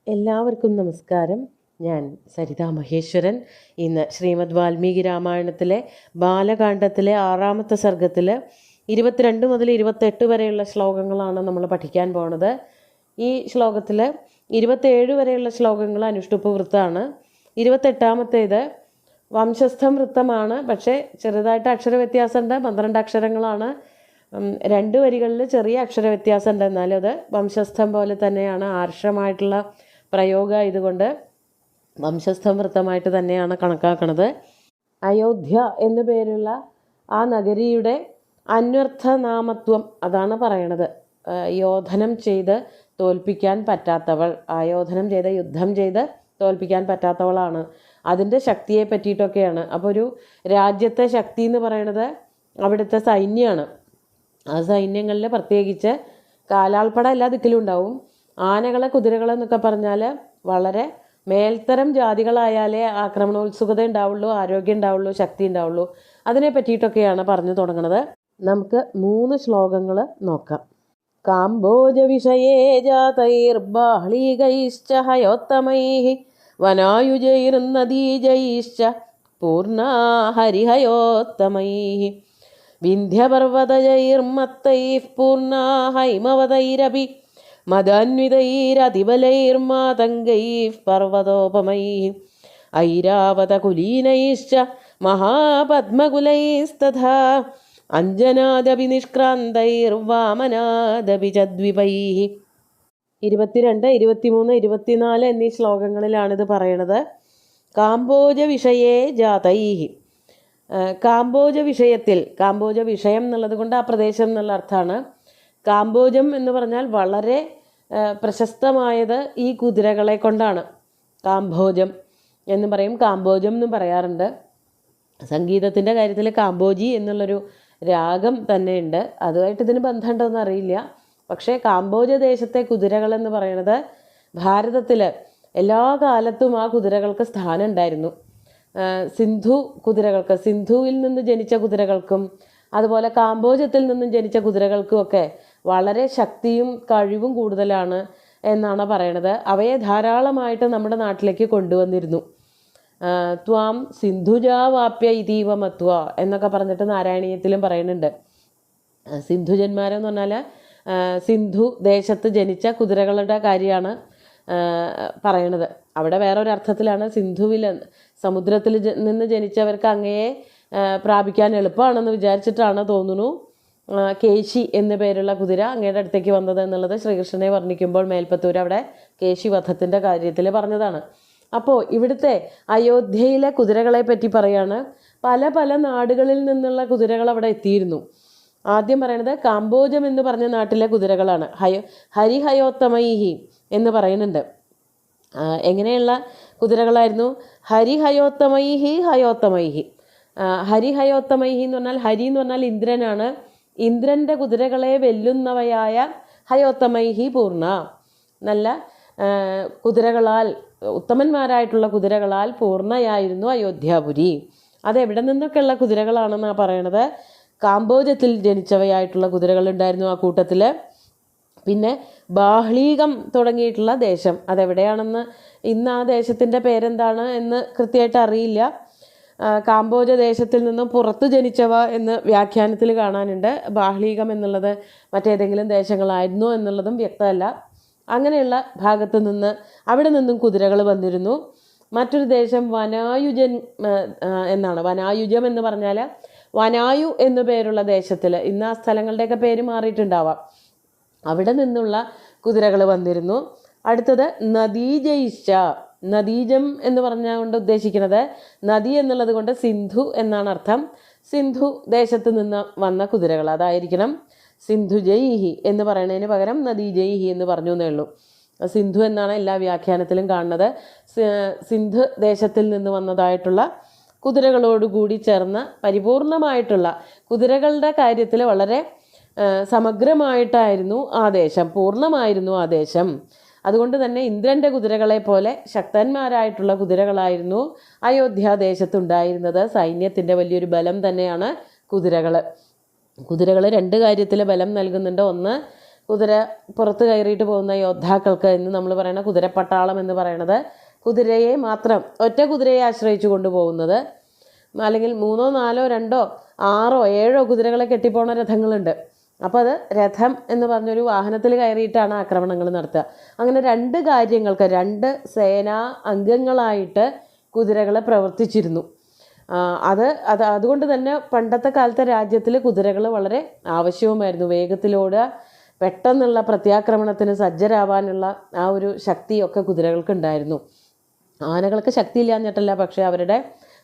എല്ലാവർക്കും നമസ്കാരം. ഞാൻ സരിത മഹേശ്വരൻ. ഇന്ന് ശ്രീമദ് വാൽമീകി രാമായണത്തിലെ ബാലകാണ്ഡത്തിലെ 6ാമത്തെ സർഗത്തിൽ 22 മുതൽ 28 വരെയുള്ള ശ്ലോകങ്ങളാണ് നമ്മൾ പഠിക്കാൻ പോണത്. ഈ ശ്ലോകത്തിൽ 27 വരെയുള്ള ശ്ലോകങ്ങൾ അനുഷ്ടുപ്പ് വൃത്തമാണ്. 28ാമത്തേത് വംശസ്ഥം വൃത്തമാണ്. പക്ഷേ ചെറുതായിട്ട് അക്ഷരവ്യത്യാസമുണ്ട്. 12 അക്ഷരങ്ങളാണ്. 2 വരികളിൽ ചെറിയ അക്ഷര വ്യത്യാസമുണ്ട്. എന്നാലും അത് വംശസ്ഥം പോലെ തന്നെയാണ്. ആർഷമായിട്ടുള്ള പ്രയോഗം ഇതുകൊണ്ട് വംശസ്ഥം വൃത്തമായിട്ട് തന്നെയാണ് കണക്കാക്കുന്നത്. അയോധ്യ എന്നു പേരുള്ള ആ നഗരിയുടെ അന്വർത്ഥനാമത്വം അതാണ് പറയണത്. യോധനം ചെയ്ത് തോൽപ്പിക്കാൻ പറ്റാത്തവൾ, ആയോധനം ചെയ്ത് യുദ്ധം ചെയ്ത് തോൽപ്പിക്കാൻ പറ്റാത്തവളാണ്. അതിൻ്റെ ശക്തിയെ പറ്റിയിട്ടൊക്കെയാണ്. അപ്പോൾ ഒരു രാജ്യത്തെ ശക്തി എന്ന് പറയണത് അവിടുത്തെ സൈന്യമാണ്. ആ സൈന്യങ്ങളിൽ പ്രത്യേകിച്ച് കാലാൾപ്പട എല്ലാ ദിക്കിലും ഉണ്ടാവും. ആനകളെ കുതിരകളെന്നൊക്കെ പറഞ്ഞാൽ വളരെ മേൽത്തരം ജാതികളായാലേ ആക്രമണോത്സുകത ഉണ്ടാവുള്ളൂ, ആരോഗ്യം ഉണ്ടാവുള്ളൂ, ശക്തി ഉണ്ടാവുള്ളൂ. അതിനെ പറ്റിയിട്ടൊക്കെയാണ് പറഞ്ഞു തുടങ്ങുന്നത്. നമുക്ക് 3 ശ്ലോകങ്ങൾ നോക്കാം. കാംബോജ വിഷയേ ജാതൈർബാഹ്ളീകൈശ്ച ഹയോത്തമൈഃ വനായുജൈർനദീജൈശ്ച പൂർണ്ണാ ഹരിഹയോത്തമൈഃ വിന്ധ്യപർവതജൈർമത്തൈഃ പൂർണ്ണാ ഹൈമവതൈരപി മദാന്വിതൈരതിബലൈർമാതംഗൈഃ പർവതോപമൈഃ ഐരാവതകുലീനൈശ്ച മഹാപദ്മകുലൈസ്തഥാ അഞ്ജനാദപി നിഷ്ക്രാന്തൈർവാമനാദപി ചദ്വിപൈഃ. 22, 23, 24 എന്നീ ശ്ലോകങ്ങളിലാണിത് പറയണത്. കാംബോജ വിഷയേ ജാതൈഃ. കാംബോജ വിഷയത്തിൽ, കാംബോജ വിഷയം എന്നുള്ളത് കൊണ്ട് ആ പ്രദേശം എന്നുള്ള അർത്ഥമാണ്. കാംബോജം എന്ന് പറഞ്ഞാൽ വളരെ പ്രശസ്തമായത് ഈ കുതിരകളെ കൊണ്ടാണ്. കാംബോജം എന്ന് പറയും, കാംബോജം എന്നും പറയാറുണ്ട്. സംഗീതത്തിൻ്റെ കാര്യത്തിൽ കാംബോജി എന്നുള്ളൊരു രാഗം തന്നെയുണ്ട്. അതുമായിട്ട് ഇതിന് ബന്ധമുണ്ടോയെന്ന് അറിയില്ല. പക്ഷേ കാംബോജ ദേശത്തെ കുതിരകളെന്ന് പറയുന്നത് ഭാരതത്തിൽ എല്ലാ കാലത്തും ആ കുതിരകൾക്ക് സ്ഥാനം ഉണ്ടായിരുന്നു. സിന്ധു കുതിരകൾക്ക്, സിന്ധുവിൽ നിന്ന് ജനിച്ച കുതിരകൾക്കും അതുപോലെ കാംബോജത്തിൽ നിന്നും ജനിച്ച കുതിരകൾക്കുമൊക്കെ വളരെ ശക്തിയും കഴിവും കൂടുതലാണ് എന്നാണ് പറയണത്. അവയെ ധാരാളമായിട്ട് നമ്മുടെ നാട്ടിലേക്ക് കൊണ്ടുവന്നിരുന്നു. ത്വാം സിന്ധുജാവാപ്യ ഇതീവമത്വ എന്നൊക്കെ പറഞ്ഞിട്ട് നാരായണീയത്തിലും പറയുന്നുണ്ട്. സിന്ധുജന്മാരെന്ന് പറഞ്ഞാൽ സിന്ധു ദേശത്ത് ജനിച്ച കുതിരകളുടെ കാര്യമാണ് പറയണത്. അവിടെ വേറൊരർത്ഥത്തിലാണ് സിന്ധുവിൽ സമുദ്രത്തിൽ നിന്ന് ജനിച്ചവർക്ക് അങ്ങയെ പ്രാപിക്കാൻ എളുപ്പമാണെന്ന് വിചാരിച്ചിട്ടാണ് തോന്നുന്നു കേശി എന്നു പേരുള്ള കുതിര അങ്ങയുടെ അടുത്തേക്ക് വന്നത് എന്നുള്ളത് ശ്രീകൃഷ്ണനെ വർണ്ണിക്കുമ്പോൾ മേൽപ്പത്തൂർ അവിടെ കേശി വധത്തിൻ്റെ കാര്യത്തിൽ പറഞ്ഞതാണ്. അപ്പോൾ ഇവിടുത്തെ അയോധ്യയിലെ കുതിരകളെ പറ്റി പറയാണ്. പല പല നാടുകളിൽ നിന്നുള്ള കുതിരകൾ അവിടെ എത്തിയിരുന്നു. ആദ്യം പറയണത് കാംബോജം എന്ന് പറഞ്ഞ നാട്ടിലെ കുതിരകളാണ്. ഹരിഹയോത്തമൈഹി എന്ന് പറയുന്നുണ്ട്. എങ്ങനെയുള്ള കുതിരകളായിരുന്നു? ഹരിഹയോത്തമൈഹി ഹയോത്തമൈഹി. ഹരിഹയോത്തമൈഹി എന്ന് പറഞ്ഞാൽ, ഹരി എന്ന് പറഞ്ഞാൽ ഇന്ദ്രനാണ്. ഇന്ദ്രൻ്റെ കുതിരകളെ വെല്ലുന്നവയായ ഹയോത്തമൈഹി പൂർണ്ണ, നല്ല കുതിരകളാൽ, ഉത്തമന്മാരായിട്ടുള്ള കുതിരകളാൽ പൂർണ്ണയായിരുന്നു അയോധ്യാപുരി. അതെവിടെ നിന്നൊക്കെയുള്ള കുതിരകളാണെന്നാണ് പറയണത്. കാംബോജത്തിൽ ജനിച്ചവയായിട്ടുള്ള കുതിരകളുണ്ടായിരുന്നു ആ കൂട്ടത്തിൽ. പിന്നെ ബാഹ്ളീകം തുടങ്ങിയിട്ടുള്ള ദേശം, അതെവിടെയാണെന്ന് ഇന്ന് ആ ദേശത്തിൻ്റെ പേരെന്താണ് എന്ന് കൃത്യമായിട്ട് അറിയില്ല. കാംബോജ ദേശത്തിൽ നിന്നും പുറത്ത് ജനിച്ചവ എന്ന് വ്യാഖ്യാനത്തിൽ കാണാനുണ്ട്. ബാഹ്ളീകം എന്നുള്ളത് മറ്റേതെങ്കിലും ദേശങ്ങളായിരുന്നോ എന്നുള്ളതും വ്യക്തമല്ല. അങ്ങനെയുള്ള ഭാഗത്ത് നിന്ന്, അവിടെ നിന്നും കുതിരകൾ വന്നിരുന്നു. മറ്റൊരു ദേശം വനായുജൻ എന്നാണ്. വനായുജം എന്ന് പറഞ്ഞാൽ വനായു എന്നു പേരുള്ള ദേശത്തിൽ, ഇന്ന് ആ സ്ഥലങ്ങളുടെയൊക്കെ പേര് മാറിയിട്ടുണ്ടാവാം, അവിടെ നിന്നുള്ള കുതിരകൾ വന്നിരുന്നു. അടുത്തത് നദീജയിച്ച. നദീജം എന്ന് പറഞ്ഞുകൊണ്ട് ഉദ്ദേശിക്കുന്നത് നദി എന്നുള്ളത് കൊണ്ട് സിന്ധു എന്നാണ് അർത്ഥം. സിന്ധു ദേശത്ത് നിന്ന് വന്ന കുതിരകൾ, അതായിരിക്കണം. സിന്ധുജൈഹി എന്ന് പറയുന്നതിന് പകരം നദീജൈഹി എന്ന് പറഞ്ഞു എന്നേ ഉള്ളൂ. സിന്ധു എന്നാണ് എല്ലാ വ്യാഖ്യാനത്തിലും കാണുന്നത്. സിന്ധു ദേശത്തിൽ നിന്ന് വന്നതായിട്ടുള്ള കുതിരകളോടുകൂടി ചേർന്ന പരിപൂർണമായിട്ടുള്ള, കുതിരകളുടെ കാര്യത്തിൽ വളരെ സമഗ്രമായിട്ടായിരുന്നു ആ ദേശം, പൂർണ്ണമായിരുന്നു ആ ദേശം. അതുകൊണ്ട് തന്നെ ഇന്ദ്രൻ്റെ കുതിരകളെ പോലെ ശക്തന്മാരായിട്ടുള്ള കുതിരകളായിരുന്നു അയോധ്യാദേശത്തുണ്ടായിരുന്നത്. സൈന്യത്തിൻ്റെ വലിയൊരു ബലം തന്നെയാണ് കുതിരകൾ. കുതിരകൾ 2 കാര്യത്തിൽ ബലം നൽകുന്നുണ്ട്. ഒന്ന്, കുതിര പുറത്ത് കയറിയിട്ട് പോകുന്ന യോദ്ധാക്കൾക്ക് എന്ന് നമ്മൾ പറയുന്ന കുതിരപ്പട്ടാളം എന്ന് പറയുന്നത് കുതിരയെ മാത്രം ഒറ്റ കുതിരയെ ആശ്രയിച്ചു കൊണ്ടുപോകുന്നത്, അല്ലെങ്കിൽ 3, 4, 2, 6, 7 കുതിരകളെ കെട്ടിപ്പോണ രഥങ്ങളുണ്ട്. അപ്പോൾ അത് രഥം എന്ന് പറഞ്ഞൊരു വാഹനത്തിൽ കയറിയിട്ടാണ് ആക്രമണങ്ങൾ നടത്തുക. അങ്ങനെ 2 കാര്യങ്ങൾക്ക് 2 സേനാ അംഗങ്ങളായിട്ട് കുതിരകൾ പ്രവർത്തിച്ചിരുന്നു. അതുകൊണ്ട് തന്നെ പണ്ടത്തെ കാലത്തെ രാജ്യത്തിൽ കുതിരകൾ വളരെ ആവശ്യവുമായിരുന്നു. വേഗത്തിലോടുക, പെട്ടെന്നുള്ള പ്രത്യാക്രമണത്തിന് സജ്ജരാവാനുള്ള ആ ഒരു ശക്തിയൊക്കെ കുതിരകൾക്കുണ്ടായിരുന്നു. ആനകൾക്ക് ശക്തിയില്ലാഞ്ഞിട്ടല്ല, പക്ഷേ അവരുടെ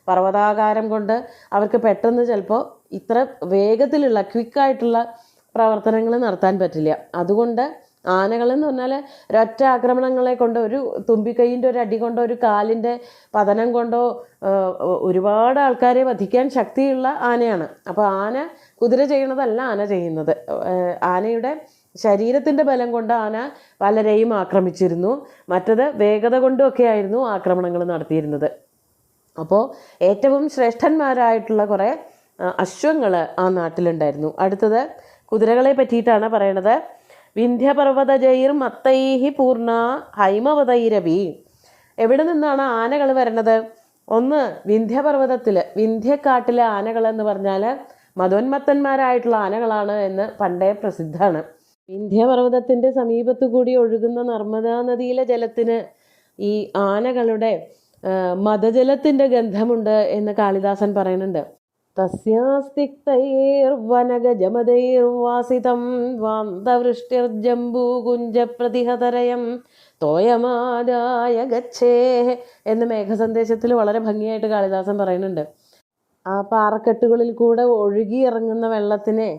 പർവ്വതാകാരം കൊണ്ട് അവർക്ക് പെട്ടെന്ന് ചിലപ്പോൾ ഇത്ര വേഗത്തിലുള്ള ക്വിക്കായിട്ടുള്ള പ്രവർത്തനങ്ങൾ നടത്താൻ പറ്റില്ല. അതുകൊണ്ട് ആനകളെന്ന് പറഞ്ഞാൽ ഒരൊറ്റ ആക്രമണങ്ങളെ കൊണ്ട്, ഒരു തുമ്പിക്കൈയിൻ്റെ ഒരു അടി കൊണ്ടോ ഒരു കാലിൻ്റെ പതനം കൊണ്ടോ ഒരുപാട് ആൾക്കാരെ വധിക്കാൻ ശക്തിയുള്ള ആനയാണ്. അപ്പോൾ ആന കുതിര ചെയ്യണതല്ല ആന ചെയ്യുന്നത്. ആനയുടെ ശരീരത്തിൻ്റെ ബലം കൊണ്ട് ആന പലരെയും ആക്രമിച്ചിരുന്നു. മറ്റത് വേഗത കൊണ്ടുമൊക്കെ ആയിരുന്നു ആക്രമണങ്ങൾ നടത്തിയിരുന്നത്. അപ്പോൾ ഏറ്റവും ശ്രേഷ്ഠന്മാരായിട്ടുള്ള കുറേ അശ്വങ്ങൾ ആ നാട്ടിലുണ്ടായിരുന്നു. അടുത്തത് കുതിരകളെ പറ്റിയിട്ടാണ് പറയണത്. വിന്ധ്യപർവ്വതജൈർ മത്തൈഹി പൂർണ്ണ ഹൈമവതൈരവി. എവിടെ നിന്നാണ് ആനകൾ വരണത്? ഒന്ന് വിന്ധ്യപർവ്വതത്തിൽ, വിന്ധ്യക്കാട്ടിലെ ആനകൾ എന്ന് പറഞ്ഞാൽ മതോന്മത്തന്മാരായിട്ടുള്ള ആനകളാണ് എന്ന് പണ്ടേ പ്രസിദ്ധമാണ്. വിന്ധ്യപർവ്വതത്തിൻ്റെ സമീപത്തു കൂടി ഒഴുകുന്ന നർമ്മദാ നദിയിലെ ജലത്തിന് ഈ ആനകളുടെ മദജലത്തിൻ്റെ ഗന്ധമുണ്ട് എന്ന് കാളിദാസൻ പറയുന്നുണ്ട്. തസ്യാസ്തിക്തൈർവനഗജമദൈർവാസിതം വാന്തവൃഷ്ടിർജംബൂകുഞ്ചപ്രതിഹതരയം തോയമാദായ ഗച്ഛേ എന്ന് മേഘസന്ദേശത്തിൽ വളരെ ഭംഗിയായിട്ട് കാളിദാസൻ പറയുന്നുണ്ട്. ആ പാറക്കെട്ടുകളിൽ കൂടെ ഒഴുകിയിറങ്ങുന്ന വെള്ളത്തിനെ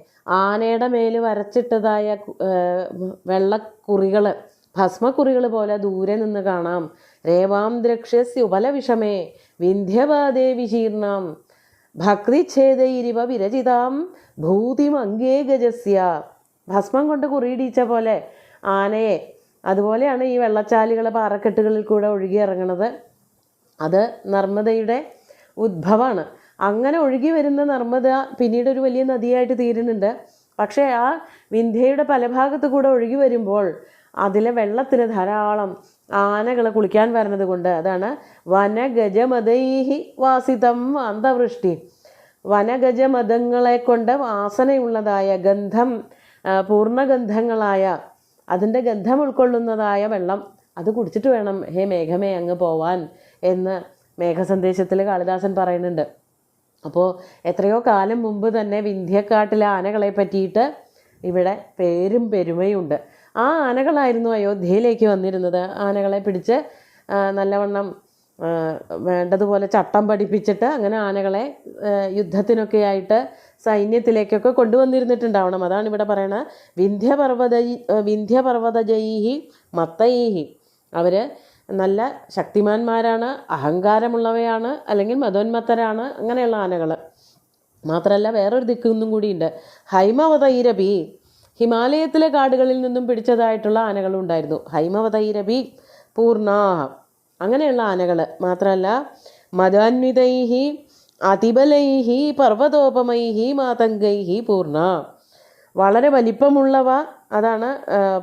ആനയുടെ മേൽ വരച്ചിട്ടതായ വെള്ളക്കുറികൾ, ഭസ്മക്കുറികൾ പോലെ ദൂരെ നിന്ന് കാണാം. രേവാം ദ്രക്ഷ്യസ്യ ഉപലവിഷമേ വിന്ധ്യപാദേ വിശീർണാം ഭക്തിച്ഛേദൈരിവ വിരചിതാം ഭൂതിമംഗേ ഗജസ്യ. ഭസ്മം കൊണ്ട് കുറിയിടിച്ച പോലെ ആനയെ, അതുപോലെയാണ് ഈ വെള്ളച്ചാലുകൾ പാറക്കെട്ടുകളിൽ കൂടെ ഒഴുകി ഇറങ്ങണത്. അത് നർമ്മദയുടെ ഉദ്ഭവമാണ്. അങ്ങനെ ഒഴുകി വരുന്ന നർമ്മദ പിന്നീട് ഒരു വലിയ നദിയായിട്ട് തീരുന്നുണ്ട്. പക്ഷേ ആ വിന്ധ്യയുടെ പല ഭാഗത്ത് കൂടെ ഒഴുകി വരുമ്പോൾ അതിലെ വെള്ളത്തിന് ധാരാളം ആനകൾ കുളിക്കാൻ വരുന്നത് കൊണ്ട് അതാണ് വനഗജമദൈഹി വാസിതം അന്തവൃഷ്ടി. വനഗജമദങ്ങളെ കൊണ്ട് വാസനയുള്ളതായ ഗന്ധം, പൂർണ്ണഗന്ധങ്ങളായ അതിൻ്റെ ഗന്ധം ഉൾക്കൊള്ളുന്നതായ വെള്ളം അത് കുടിച്ചിട്ട് വേണം ഹേ മേഘമേ അങ്ങ് പോവാൻ എന്ന് മേഘസന്ദേശത്തിൽ കാളിദാസൻ പറയുന്നുണ്ട്. അപ്പോൾ എത്രയോ കാലം മുമ്പ് തന്നെ വിന്ധ്യക്കാട്ടിലെ ആനകളെ പറ്റിയിട്ട് ഇവിടെ പേരും പെരുമയുണ്ട്. ആ ആനകളായിരുന്നു അയോധ്യയിലേക്ക് വന്നിരുന്നത്. ആനകളെ പിടിച്ച് നല്ലവണ്ണം വേണ്ടതുപോലെ ചട്ടം പഠിപ്പിച്ചിട്ട് അങ്ങനെ ആനകളെ യുദ്ധത്തിനൊക്കെ ആയിട്ട് സൈന്യത്തിലേക്കൊക്കെ കൊണ്ടുവന്നിരുന്നിട്ടുണ്ടാവണം. അതാണ് ഇവിടെ പറയണത്. വിന്ധ്യപർവ്വതജൈഹി മത്തൈഹി. അവർ നല്ല ശക്തിമാന്മാരാണ്, അഹങ്കാരമുള്ളവയാണ്, അല്ലെങ്കിൽ മതോന്മത്തരാണ്, അങ്ങനെയുള്ള ആനകൾ. മാത്രമല്ല വേറൊരു ദിക്കൊന്നും കൂടിയുണ്ട്. ഹൈമവതൈരപി. ഹിമാലയത്തിലെ കാടുകളിൽ നിന്നും പിടിച്ചതായിട്ടുള്ള ആനകളും ഉണ്ടായിരുന്നു. ഹൈമവതൈരപി പൂർണ്ണാഹ. അങ്ങനെയുള്ള ആനകൾ മാത്രമല്ല മദാന്വിതൈഹി അതിബലൈഹി പർവ്വതോപമൈഹി മാതംഗൈഹി പൂർണ്ണ. വളരെ വലിപ്പമുള്ളവ, അതാണ്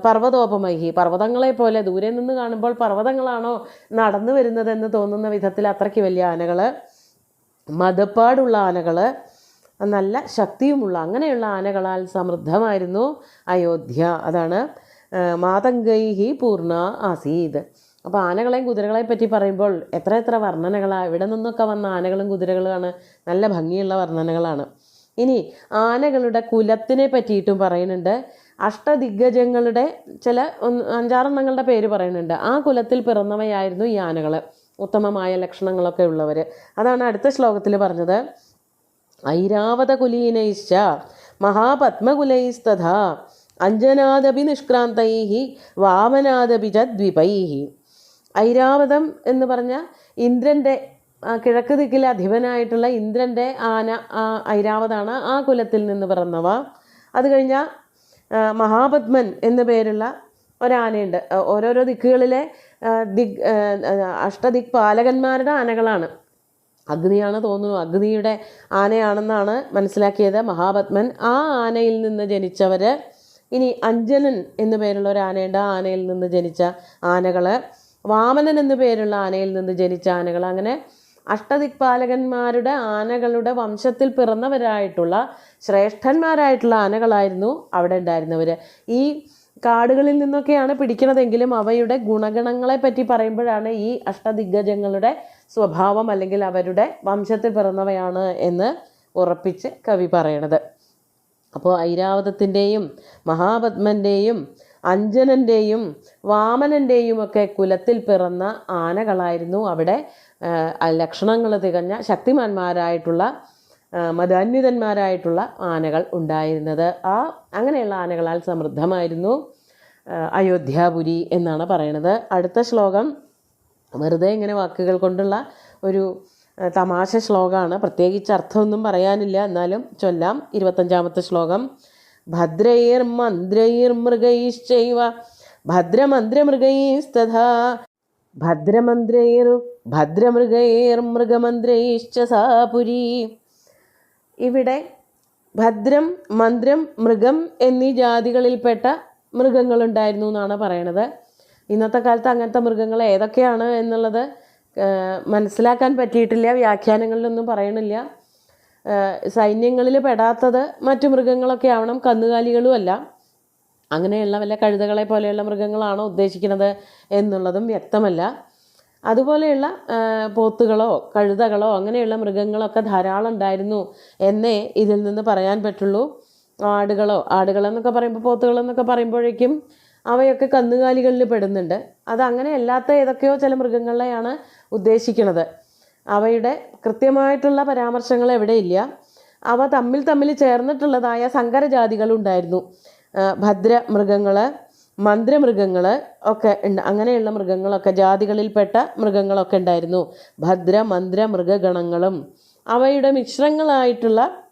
പർവ്വതോപമൈഹി. പർവ്വതങ്ങളെ പോലെ ദൂരെ നിന്ന് കാണുമ്പോൾ പർവ്വതങ്ങളാണോ നടന്നു വരുന്നതെന്ന് തോന്നുന്ന വിധത്തിൽ അത്രയ്ക്ക് വലിയ ആനകൾ, മതപ്പാടുള്ള ആനകൾ, നല്ല ശക്തിയുമുള്ള അങ്ങനെയുള്ള ആനകളാൽ സമൃദ്ധമായിരുന്നു അയോധ്യ. അതാണ് മാതംഗൈഹി പൂർണ്ണ ആസീത്. അപ്പോൾ ആനകളെയും കുതിരകളെയും പറ്റി പറയുമ്പോൾ എത്ര എത്ര വർണ്ണനകളാണ്. ഇവിടെ നിന്നൊക്കെ വന്ന ആനകളും കുതിരകളുമാണ്. നല്ല ഭംഗിയുള്ള വർണ്ണനകളാണ്. ഇനി ആനകളുടെ കുലത്തിനെ പറ്റിയിട്ടും പറയുന്നുണ്ട്. അഷ്ടദിഗ്ഗജങ്ങളുടെ ചില 5-6 പേര് പറയുന്നുണ്ട്. ആ കുലത്തിൽ പിറന്നവയായിരുന്നു ഈ ആനകൾ, ഉത്തമമായ ലക്ഷണങ്ങളൊക്കെ ഉള്ളവർ. അതാണ് അടുത്ത ശ്ലോകത്തിൽ പറഞ്ഞത്. ഐരാവതകുലീനൈശ്ച മഹാപത്മകുലൈസ്തഥാ അഞ്ജനാദപി നിഷ്ക്രാന്തൈഹി വാമനാദപി ച ദ്വിപൈഹി. ഐരാവതം എന്ന് പറഞ്ഞാൽ ഇന്ദ്രൻ്റെ കിഴക്ക് ദിക്കിലെ അധിപനായിട്ടുള്ള ഇന്ദ്രൻ്റെ ആന ഐരാവതാണ്. ആ കുലത്തിൽ നിന്ന് പിറന്നവ. അത് കഴിഞ്ഞാൽ മഹാപത്മൻ എന്നു പേരുള്ള ഒരാനയുണ്ട്. ഓരോരോ ദിക്കുകളിലെ അഷ്ടദിക് പാലകന്മാരുടെ ആനകളാണ്. അഗ്നിയാണ് തോന്നുന്നു, അഗ്നിയുടെ ആനയാണെന്നാണ് മനസ്സിലാക്കിയത് മഹാപത്മൻ. ആ ആനയിൽ നിന്ന് ജനിച്ചവർ ഇനി അഞ്ജനൻ എന്നു പേരുള്ള ഒരു ആനയുണ്ട്. ആ ആനയിൽ നിന്ന് ജനിച്ച ആനകൾ, വാമനൻ എന്നു പേരുള്ള ആനയിൽ നിന്ന് ജനിച്ച ആനകൾ, അങ്ങനെ അഷ്ടദിക്പാലകന്മാരുടെ ആനകളുടെ വംശത്തിൽ പിറന്നവരായിട്ടുള്ള ശ്രേഷ്ഠന്മാരായിട്ടുള്ള ആനകളായിരുന്നു അവിടെ ഉണ്ടായിരുന്നവർ. ഈ കാടുകളിൽ നിന്നൊക്കെയാണ് പിടിക്കണതെങ്കിലും അവയുടെ ഗുണഗണങ്ങളെ പറ്റി പറയുമ്പോഴാണ് ഈ അഷ്ടദിഗ്ഗജങ്ങളുടെ സ്വഭാവം അല്ലെങ്കിൽ അവരുടെ വംശത്തിൽ പിറന്നവയാണ് എന്ന് ഉറപ്പിച്ച് കവി പറയണത്. അപ്പോൾ ഐരാവതത്തിൻ്റെയും മഹാപത്മൻ്റെയും അഞ്ജനൻ്റെയും വാമനൻ്റെയും ഒക്കെ കുലത്തിൽ പിറന്ന ആനകളായിരുന്നു അവിടെ ലക്ഷണങ്ങൾ തികഞ്ഞ ശക്തിമാന്മാരായിട്ടുള്ള മതാന്വിതന്മാരായിട്ടുള്ള ആനകൾ ഉണ്ടായിരുന്നത്. അങ്ങനെയുള്ള ആനകളാൽ സമൃദ്ധമായിരുന്നു അയോധ്യാപുരി എന്നാണ് പറയണത്. അടുത്ത ശ്ലോകം വെറുതെ ഇങ്ങനെ വാക്കുകൾ കൊണ്ടുള്ള ഒരു തമാശ ശ്ലോകമാണ്. പ്രത്യേകിച്ച് അർത്ഥമൊന്നും പറയാനില്ല, എന്നാലും ചൊല്ലാം. 25-ാമത്തെ ശ്ലോകം. ഭദ്രൈർമന്ത്രൈർമൃഗൈശ്ചൈവ ഭദ്രമന്ത്രമൃഗൈസ്തഥാ ഭദ്രമൃഗൈർമൃഗമന്ത്രൈശ്ച സാ പുരി. ഇവിടെ ഭദ്രം, മന്ത്രം, മൃഗം എന്നീ ജാതികളിൽപ്പെട്ട മൃഗങ്ങളുണ്ടായിരുന്നു എന്നാണ് പറയണത്. ഇന്നത്തെ കാലത്ത് അങ്ങനത്തെ മൃഗങ്ങൾ ഏതൊക്കെയാണ് എന്നുള്ളത് മനസ്സിലാക്കാൻ പറ്റിയിട്ടില്ല, വ്യാഖ്യാനങ്ങളിലൊന്നും പറയണില്ല. സൈന്യങ്ങളിൽ പെടാത്തത് മറ്റു മൃഗങ്ങളൊക്കെ ആവണം, കന്നുകാലികളും അല്ല. അങ്ങനെയുള്ള വല്ല കഴുതകളെ പോലെയുള്ള മൃഗങ്ങളാണോ ഉദ്ദേശിക്കുന്നത് എന്നുള്ളതും വ്യക്തമല്ല. അതുപോലെയുള്ള പോത്തുകളോ കഴുതകളോ അങ്ങനെയുള്ള മൃഗങ്ങളൊക്കെ ധാരാളം ഉണ്ടായിരുന്നു എന്നേ ഇതിൽ നിന്ന് പറയാൻ പറ്റുള്ളൂ. ആടുകളെന്നൊക്കെ പറയുമ്പോൾ, പോത്തുകളെന്നൊക്കെ പറയുമ്പോഴേക്കും അവയൊക്കെ കന്നുകാലികളിൽ പെടുന്നുണ്ട്. അതങ്ങനെ അല്ലാത്ത ഏതൊക്കെയോ ചില മൃഗങ്ങളെയാണ് ഉദ്ദേശിക്കുന്നത്. അവയുടെ കൃത്യമായിട്ടുള്ള പരാമർശങ്ങൾ എവിടെയില്ല. അവ തമ്മിൽ ചേർന്നിട്ടുള്ളതായ സങ്കരജാതികളുണ്ടായിരുന്നു. ഭദ്രമൃഗങ്ങൾ, മന്ത്രമൃഗങ്ങൾ ഒക്കെ ഉണ്ട്. അങ്ങനെയുള്ള മൃഗങ്ങളൊക്കെ ജാതികളിൽപ്പെട്ട മൃഗങ്ങളൊക്കെ ഉണ്ടായിരുന്നു. ഭദ്ര മന്ത്ര മൃഗഗണങ്ങളും അവയുടെ മിശ്രങ്ങളായിട്ടുള്ള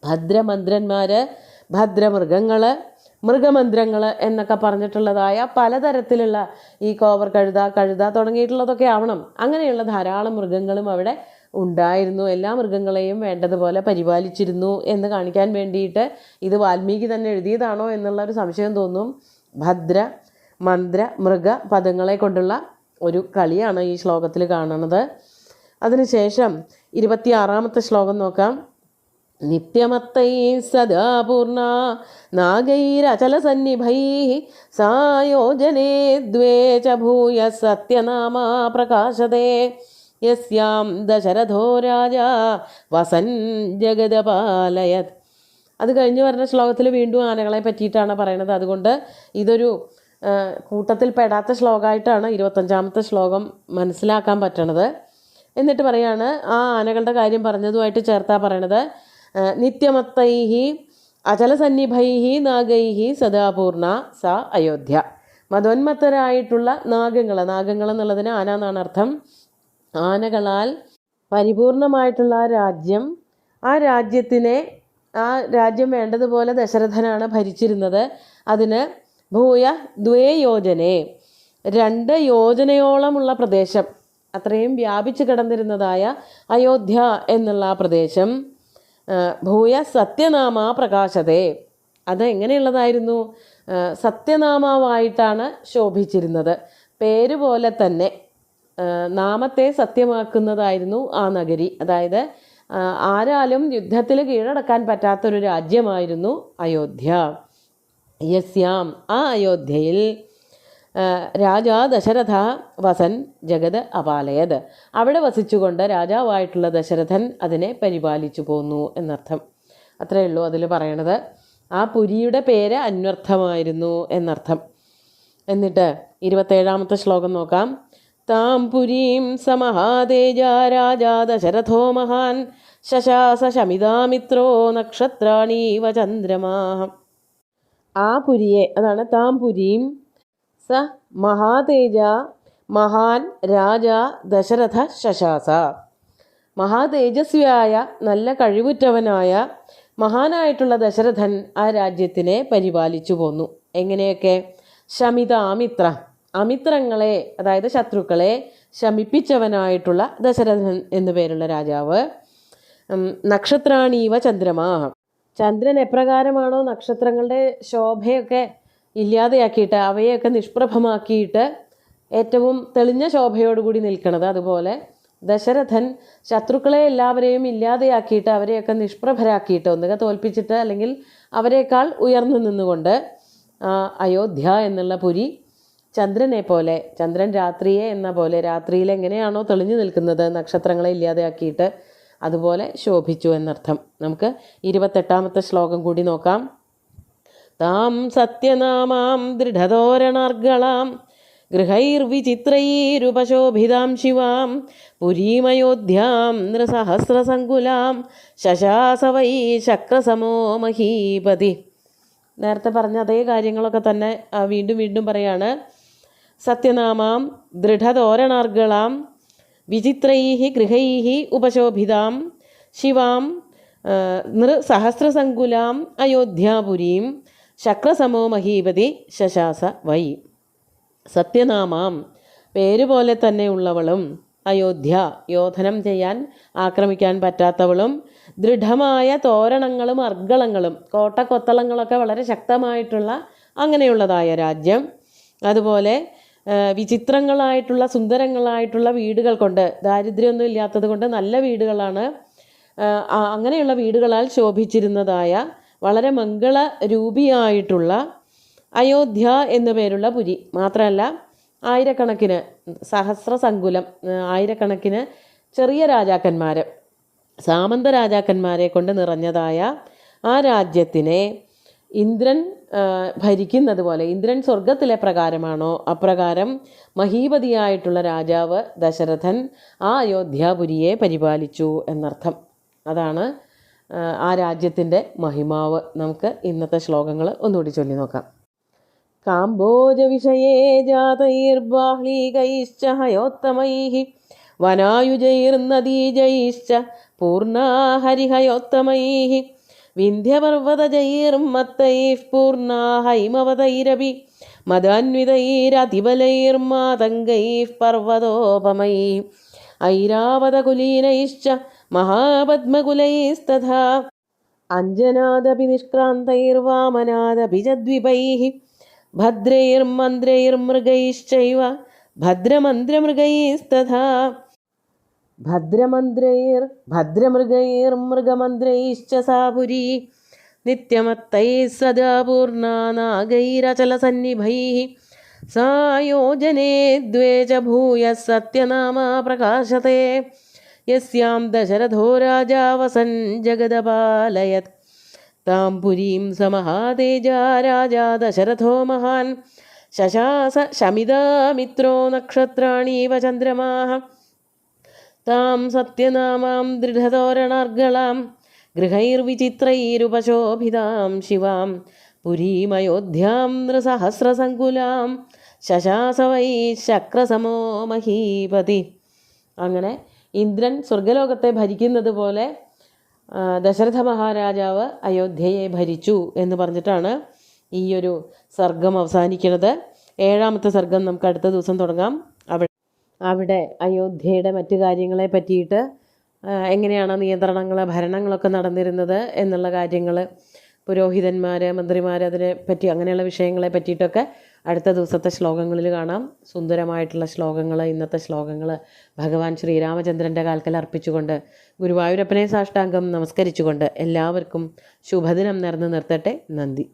ഭദ്രമന്ത്രന്മാർ, ഭദ്രമൃഗങ്ങൾ, മൃഗമന്ത്രങ്ങൾ എന്നൊക്കെ പറഞ്ഞിട്ടുള്ളതായ പലതരത്തിലുള്ള ഈ കോവർ കഴുത തുടങ്ങിയിട്ടുള്ളതൊക്കെ ആവണം. അങ്ങനെയുള്ള ധാരാളം മൃഗങ്ങളും അവിടെ ഉണ്ടായിരുന്നു. എല്ലാ മൃഗങ്ങളെയും വേണ്ടതുപോലെ പരിപാലിച്ചിരുന്നു എന്ന് കാണിക്കാൻ വേണ്ടിയിട്ട് ഇത് വാൽമീകി തന്നെ എഴുതിയതാണോ എന്നുള്ള ഒരു സംശയം തോന്നും. ഭദ്ര മന്ത്ര മൃഗ പദങ്ങളെ കൊണ്ടുള്ള ഒരു കളിയാണ് ഈ ശ്ലോകത്തിൽ കാണുന്നത്. അതിനുശേഷം 26-ാമത്തെ ശ്ലോകം നോക്കാം. നിത്യമത്തൈ സദാ പൂർണ നാഗൈരചലസന്നിഭൈ സായോജനേ ദ്വേ ച ഭൂയ സത്യനാമാ പ്രകാശതേ യസ്യാം ദശരഥോ രാജാ വസൻ ജഗദപാലയത്. അത് കഴിഞ്ഞ് വരുന്ന ശ്ലോകത്തിൽ വീണ്ടും ആനകളെ പറ്റിയിട്ടാണ് പറയണത്. അതുകൊണ്ട് ഇതൊരു കൂട്ടത്തിൽ പെടാത്ത ശ്ലോകമായിട്ടാണ് 25-ാമത്തെ ശ്ലോകം മനസ്സിലാക്കാൻ പറ്റണത്. എന്നിട്ട് പറയാണ്, ആ ആനകളുടെ കാര്യം പറഞ്ഞതുമായിട്ട് ചേർത്താ പറയണത്. നിത്യമത്തൈഹി അചലസന്നിഭൈഹി നാഗൈഹി സദാപൂർണ സ അയോധ്യ. മതോന്മത്തരായിട്ടുള്ള നാഗങ്ങൾ എന്നുള്ളതിന് ആന എന്നാണ് അർത്ഥം. ആനകളാൽ പരിപൂർണമായിട്ടുള്ള രാജ്യം, ആ രാജ്യം വേണ്ടതുപോലെ ദശരഥനാണ് ഭരിച്ചിരുന്നത്. അതിന് ഭൂയ ദ്വേ യോജനെ, 2 യോജനയോളമുള്ള പ്രദേശം, അത്രയും വ്യാപിച്ചു കിടന്നിരുന്നതായ അയോധ്യ എന്നുള്ള ആ പ്രദേശം ഭൂയ സത്യനാമ പ്രകാശതേ, അത് എങ്ങനെയുള്ളതായിരുന്നു? സത്യനാമാവായിട്ടാണ് ശോഭിച്ചിരുന്നത്. പേര് പോലെ തന്നെ നാമത്തെ സത്യമാക്കുന്നതായിരുന്നു ആ നഗരി. അതായത് ആരാലും യുദ്ധത്തിൽ കീഴടക്കാൻ പറ്റാത്തൊരു രാജ്യമായിരുന്നു അയോധ്യ. യസ്യാം, ആ അയോധ്യയിൽ രാജാ ദശരഥ വസൻ ജഗത് അപാലയത്, അവിടെ വസിച്ചുകൊണ്ട് രാജാവായിട്ടുള്ള ദശരഥൻ അതിനെ പരിപാലിച്ചു പോന്നു എന്നർത്ഥം. അത്രയേ ഉള്ളൂ അതിൽ പറയണത്. ആ പുരിയുടെ പേര് അന്വർത്ഥമായിരുന്നു എന്നർത്ഥം. എന്നിട്ട് 27-ാമത്തെ ശ്ലോകം നോക്കാം. താം പുരീം സമഹാതേജ രാജാ ദശരഥോ മഹാൻ ശശാസ ശമിതാമിത്രോ നക്ഷത്രാണീവ ചന്ദ്രമാ. ആ പുരിയെ, അതാണ് താം പുരീം, സ മഹാതേജ മഹാൻ രാജ ദശരഥ ശശാസ. മഹാതേജസ്വിയായ നല്ല കഴിവുറ്റവനായ മഹാനായിട്ടുള്ള ദശരഥൻ ആ രാജ്യത്തിനെ പരിപാലിച്ചു പോന്നു. എങ്ങനെയൊക്കെ? ശമിതാമിത്ര, അമിത്രങ്ങളെ അതായത് ശത്രുക്കളെ ശമിപ്പിച്ചവനായിട്ടുള്ള ദശരഥൻ എന്നു പേരുള്ള രാജാവ്. നക്ഷത്രാണീവ ചന്ദ്രമാ, ചന്ദ്രൻ എപ്രകാരമാണോ നക്ഷത്രങ്ങളുടെ ശോഭയൊക്കെ ഇല്ലാതെയാക്കിയിട്ട് അവയെയൊക്കെ നിഷ്പ്രഭമാക്കിയിട്ട് ഏറ്റവും തെളിഞ്ഞ ശോഭയോടുകൂടി നിൽക്കുന്നത്, അതുപോലെ ദശരഥൻ ശത്രുക്കളെ എല്ലാവരെയും ഇല്ലാതെയാക്കിയിട്ട് അവരെയൊക്കെ നിഷ്പ്രഭരാക്കിയിട്ട് ഒന്നുകിൽ തോൽപ്പിച്ചിട്ട് അല്ലെങ്കിൽ അവരെക്കാൾ ഉയർന്നു നിന്നുകൊണ്ട് അയോധ്യ എന്നുള്ള പുരി ചന്ദ്രനെ പോലെ, ചന്ദ്രൻ രാത്രിയെ എന്ന പോലെ രാത്രിയിൽ എങ്ങനെയാണോ തെളിഞ്ഞു നിൽക്കുന്നത് നക്ഷത്രങ്ങളെ ഇല്ലാതെയാക്കിയിട്ട്, അതുപോലെ ശോഭിച്ചു എന്നർത്ഥം. നമുക്ക് 28ാമത്തെ ശ്ലോകം കൂടി നോക്കാം. താം സത്യനാമാം ദൃഢതോരണാർഗളാം ഗൃഹൈർവിചിത്രൈരുപശോഭിതാം ശിവാം പുരീമയോധ്യാം നൃസഹസ്രസങ്കുലാം ശശാസ വൈ ശക്രസമോ മഹീപതി. നേരത്തെ പറഞ്ഞ അതേ കാര്യങ്ങളൊക്കെ തന്നെ വീണ്ടും വീണ്ടും പറയാണ്. സത്യനാമാം ദൃഢതോരണാർഗളാം വിചിത്രൈഃ ഗൃഹൈഃ ഉപശോഭിതാം ശിവാം നൃസഹസ്രസങ്കുലാം അയോധ്യാപുരീം ശക്രസമോ മഹീപതി ശശാസ വൈ. സത്യനാമാം പേരുപോലെ തന്നെയുള്ളവളും, അയോധ്യ യോധനം ചെയ്യാൻ ആക്രമിക്കാൻ പറ്റാത്തവളും, ദൃഢമായ തോരണങ്ങളും അർഗളങ്ങളും കോട്ടക്കൊത്തളങ്ങളൊക്കെ വളരെ ശക്തമായിട്ടുള്ള അങ്ങനെയുള്ളതായ രാജ്യം, അതുപോലെ വിചിത്രങ്ങളായിട്ടുള്ള സുന്ദരങ്ങളായിട്ടുള്ള വീടുകൾ കൊണ്ട്, ദാരിദ്ര്യമൊന്നും ഇല്ലാത്തത് കൊണ്ട് നല്ല വീടുകളാണ്, അങ്ങനെയുള്ള വീടുകളാൽ ശോഭിച്ചിരുന്നതായ വളരെ മംഗളരൂപിയായിട്ടുള്ള അയോധ്യ എന്നു പേരുള്ള പുരി. മാത്രമല്ല ആയിരക്കണക്കിന് സഹസ്രസങ്കുലം, ആയിരക്കണക്കിന് ചെറിയ രാജാക്കന്മാർ, സാമന്ത രാജാക്കന്മാരെ കൊണ്ട് നിറഞ്ഞതായ ആ രാജ്യത്തിനെ ഇന്ദ്രൻ ഭരിക്കുന്നത് പോലെ, ഇന്ദ്രൻ സ്വർഗത്തിലെ പ്രകാരമാണോ അപ്രകാരം മഹീപതിയായിട്ടുള്ള രാജാവ് ദശരഥൻ ആ അയോധ്യാപുരിയെ പരിപാലിച്ചു എന്നർത്ഥം. അതാണ് ആ രാജ്യത്തിൻ്റെ മഹിമാവ്. നമുക്ക് ഇന്നത്തെ ശ്ലോകങ്ങൾ ഒന്നുകൂടി ചൊല്ലി നോക്കാം. കാംബോജവിഷയേ ജാതൈർബാഹ്ലീകൈശ്ച ഹയോത്തമൈഃ വനായുജൈർനദീജൈശ്ച പൂർണ്ണാ ഹരിഹയോത്തമൈഃ വിന്ധ്യപർവ്വതജൈർമത്തൈഃ പൂർണ്ണാ ഹൈമവതൈരപി മദാന്വിതൈരതിബലൈർമാതംഗൈഃ പർവ്വതോപമൈഃ ഐരാവതകുലീനൈശ്ച മഹാപദ്മകുലൈസ്തഥാ അഞ്ജനാദപി നിഷ്ക്രാന്തൈർവാമനാദപി ച ദ്വിപൈഃ ഭദ്രൈർമന്ത്രൈർമൃഗൈശ്ചൈവ ഭദ്രമന്ത്രമൃഗൈസ്തഥാ ഭദ്രമൃഗൈർമൃഗമന്ത്രൈശ്ച സാ പുരീ നിത്യമത്തൈः സദാ പൂർണ്ണാ നാഗൈരചലസന്നിഭൈः സാ യോജനേ ദ്വേ ച ഭൂയഃ സത്യനാമാ പ്രകാശത്തെ യസ്യാം ദശരഥോ രാജാ വസൻ ജഗദപാലയത് താം പുരീം സമഹാതേജാ രാജാ ദശരഥോ മഹാൻ ശശാസ ശമിതാമിത്രോ നക്ഷത്രാണീവ ചന്ദ്രമാഃ താം സത്യനാമാം ദൃഢതോരണാർഗളാം ഗൃഹൈർവിചിത്രൈരുപശോഭിതാം ശിവാം പുരീമയോധ്യാം നൃസഹസ്രസങ്കുലാം ശശാസ വൈ ശക്രസമോ മഹീപതി. അങ്ങനെ ഇന്ദ്രൻ സ്വർഗലോകത്തെ ഭരിക്കുന്നത് പോലെ ദശരഥ മഹാരാജാവ് അയോധ്യയെ ഭരിച്ചു എന്ന് പറഞ്ഞിട്ടാണ് ഈ ഒരു സർഗം അവസാനിക്കുന്നത്. 7ാമത്തെ സർഗം നമുക്ക് അടുത്ത ദിവസം തുടങ്ങാം. അവിടെ അയോധ്യയുടെ മറ്റു കാര്യങ്ങളെ പറ്റിയിട്ട്, എങ്ങനെയാണ് നിയന്ത്രണങ്ങൾ ഭരണങ്ങളൊക്കെ നടന്നിരുന്നത് എന്നുള്ള കാര്യങ്ങൾ, പുരോഹിതന്മാർ മന്ത്രിമാർ അതിനെ പറ്റി അങ്ങനെയുള്ള വിഷയങ്ങളെ പറ്റിയിട്ടൊക്കെ അടുത്ത ദിവസത്തെ ശ്ലോകങ്ങളിൽ കാണാം. സുന്ദരമായിട്ടുള്ള ശ്ലോകങ്ങൾ, ഇന്നത്തെ ശ്ലോകങ്ങൾ ഭഗവാൻ ശ്രീരാമചന്ദ്രൻ്റെ കാൽക്കൽ അർപ്പിച്ചുകൊണ്ട് ഗുരുവായൂരപ്പനെ സാഷ്ടാംഗം നമസ്കരിച്ചുകൊണ്ട് എല്ലാവർക്കും ശുഭദിനം നേർന്നു നിർത്തട്ടെ. നന്ദി.